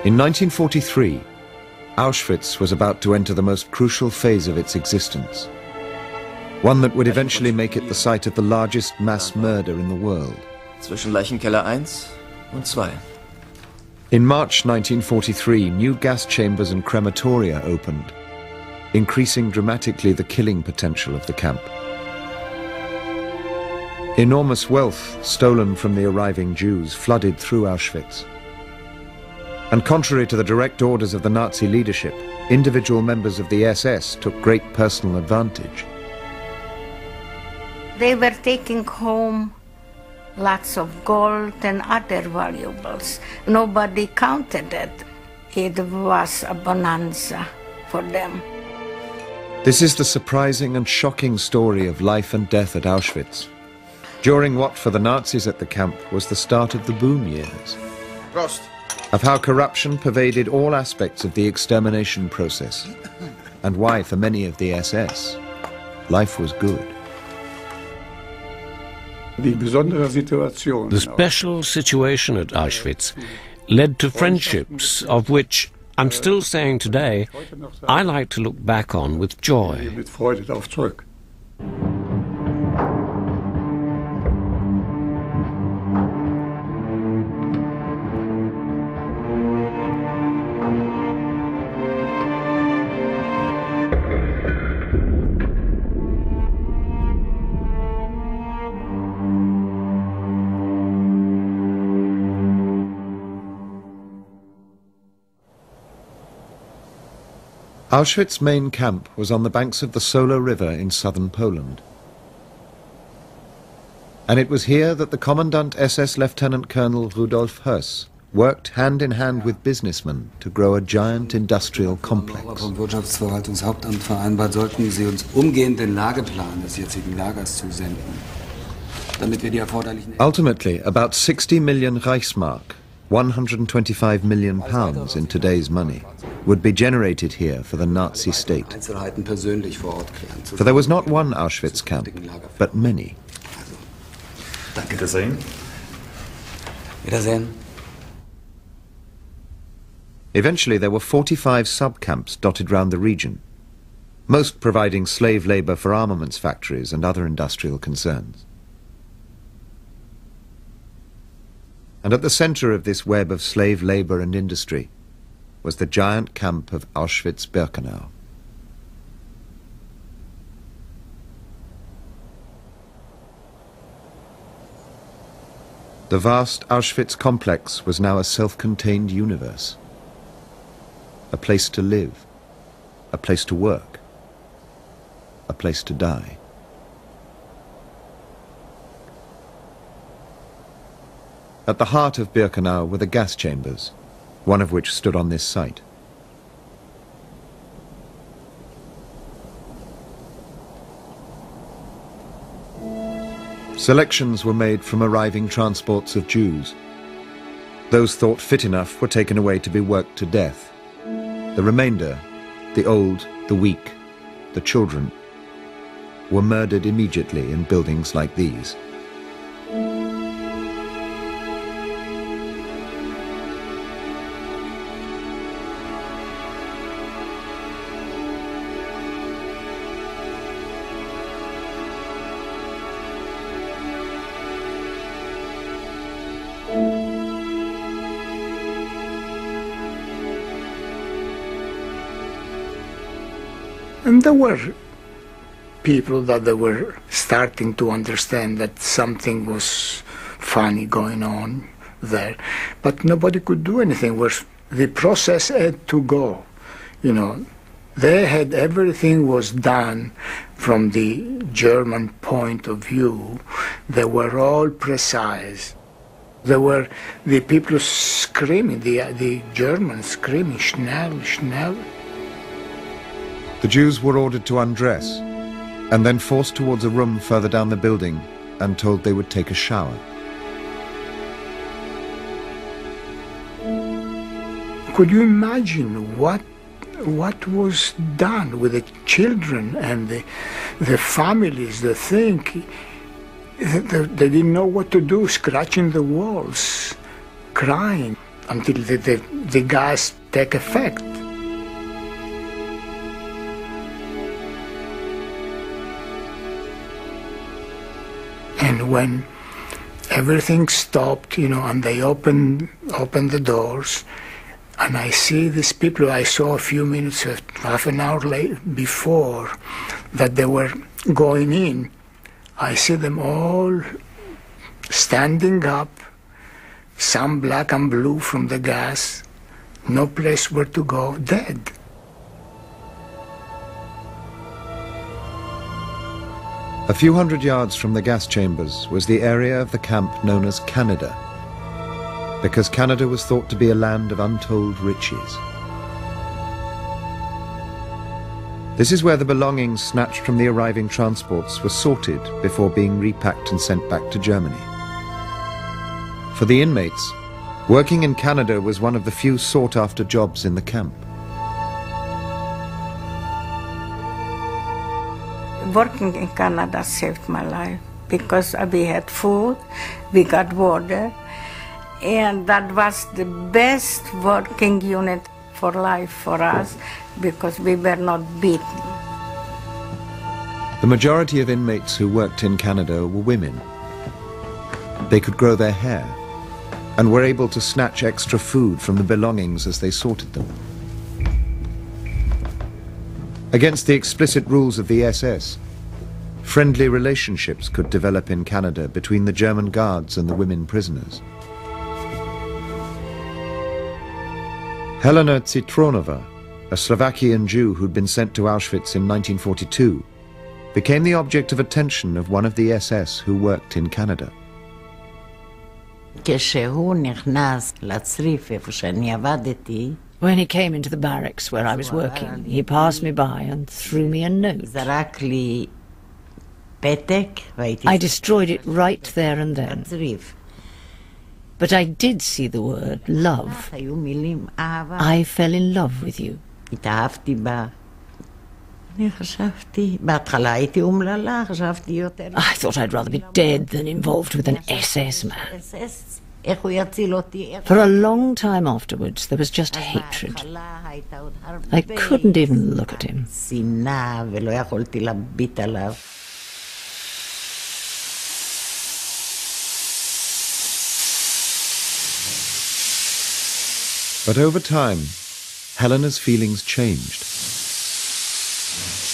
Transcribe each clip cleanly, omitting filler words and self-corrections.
In 1943, Auschwitz was about to enter the most crucial phase of its existence, one that would eventually make it the site of the largest mass murder in the world. Zwischen Leichenkeller 1 und 2. In March 1943, new gas chambers and crematoria opened, increasing dramatically the killing potential of the camp. Enormous wealth stolen from the arriving Jews flooded through Auschwitz. And contrary to the direct orders of the Nazi leadership, individual members of the SS took great personal advantage. They were taking home lots of gold and other valuables. Nobody counted it. It was a bonanza for them. This is the surprising and shocking story of life and death at Auschwitz, during what for the Nazis at the camp was the start of the boom years. Prost. Of how corruption pervaded all aspects of the extermination process, and why for many of the SS, life was good. The special situation at Auschwitz led to friendships of which I'm still saying today I like to look back on with joy. Auschwitz's main camp was on the banks of the Sola River in southern Poland. And it was here that the Commandant SS Lieutenant Colonel Rudolf Höss worked hand in hand with businessmen to grow a giant industrial complex. Vom Wirtschaftsverwaltungshauptamt vereinbart, sollten sie uns umgehend den Lageplan des jetzigen Lagers zusenden, damit wir die erforderlichen... Ultimately, about 60 million Reichsmark, 125 million pounds in today's money, would be generated here for the Nazi state. For there was not one Auschwitz camp, but many. Wiedersehen. Wiedersehen. Eventually there were 45 sub-camps dotted round the region, most providing slave labour for armaments factories and other industrial concerns. And at the centre of this web of slave labour and industry was the giant camp of Auschwitz-Birkenau. The vast Auschwitz complex was now a self-contained universe, a place to live, a place to work, a place to die. At the heart of Birkenau were the gas chambers, one of which stood on this site. Selections were made from arriving transports of Jews. Those thought fit enough were taken away to be worked to death. The remainder, the old, the weak, the children, were murdered immediately in buildings like these. And there were people that they were starting to understand that something was funny going on there, but nobody could do anything. The process had to go, you know. They had, everything was done from the German point of view. They were all precise. There were the people screaming, the Germans screaming, schnell, schnell. The Jews were ordered to undress and then forced towards a room further down the building and told they would take a shower. Could you imagine what was done with the children and the families? They think they didn't know what to do, scratching the walls, crying. until the gas take effect. And when everything stopped, and they opened the doors, and I see these people I saw a few minutes, half an hour before, that they were going in. I see them all standing up, some black and blue from the gas, no place where to go, dead. A few hundred yards from the gas chambers was the area of the camp known as Canada, because Canada was thought to be a land of untold riches. This is where the belongings snatched from the arriving transports were sorted before being repacked and sent back to Germany. For the inmates, working in Canada was one of the few sought-after jobs in the camp. Working in Canada saved my life because we had food, we got water, and that was the best working unit for life for us because we were not beaten. The majority of inmates who worked in Canada were women. They could grow their hair and were able to snatch extra food from the belongings as they sorted them. Against the explicit rules of the SS, friendly relationships could develop in Canada between the German guards and the women prisoners. Helena Citronova, a Slovakian Jew who'd been sent to Auschwitz in 1942, became the object of attention of one of the SS who worked in Canada. When he came into the barracks where I was working, he passed me by and threw me a note. I destroyed it right there and then. But I did see the word love. I fell in love with you. I thought I'd rather be dead than involved with an SS man. For a long time afterwards, there was just hatred. I couldn't even look at him. But over time, Helena's feelings changed,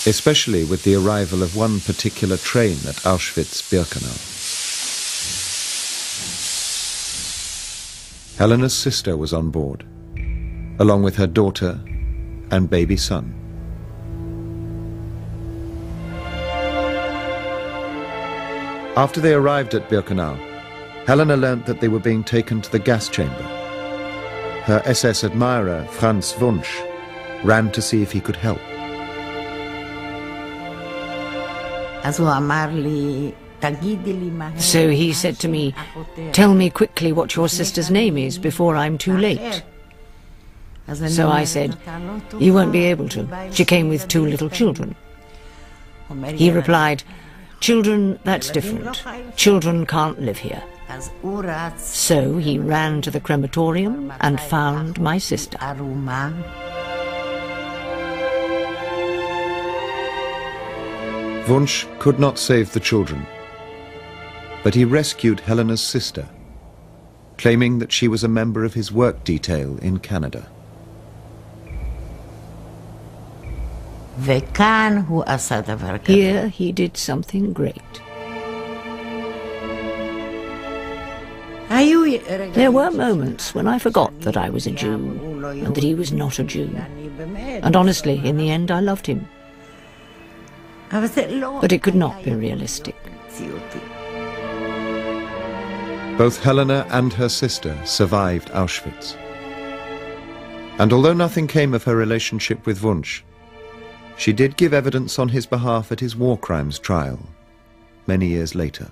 especially with the arrival of one particular train at Auschwitz-Birkenau. Helena's sister was on board, along with her daughter and baby son. After they arrived at Birkenau, Helena learnt that they were being taken to the gas chamber. Her SS admirer, Franz Wunsch, ran to see if he could help. So he said to me, "Tell me quickly what your sister's name is before I'm too late." So I said, "You won't be able to. She came with 2 little children." He replied, "Children, that's different. Children can't live here." So he ran to the crematorium and found my sister. Wunsch could not save the children, but he rescued Helena's sister, claiming that she was a member of his work detail in Canada. Here he did something great. There were moments when I forgot that I was a Jew and that he was not a Jew. And honestly, in the end, I loved him. But it could not be realistic. Both Helena and her sister survived Auschwitz. And although nothing came of her relationship with Wunsch, she did give evidence on his behalf at his war crimes trial many years later.